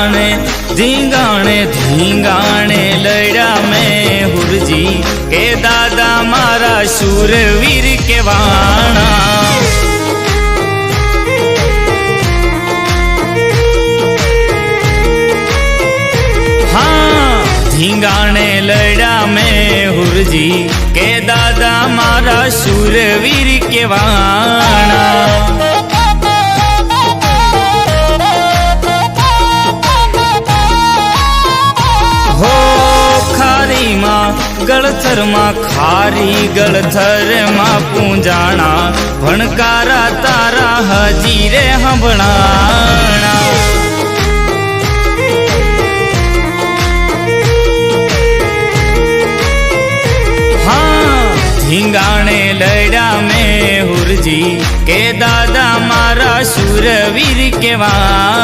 धींगाणे धींगाणे धींगाणे लड़ा में हुरजी के दादा मारा शूरवीर के वाणा। हाँ धींगाणे लड़ा में हुरजी के दादा मारा शूरवीर के वाणा। गलथर मां खारी गलथर मां पूंजाणा भणकारा तारा हजीरे हंभणाणा। हाँ धींगाणे लड़ा में हुरजी के दादा मारा शूरवीर के वाणा।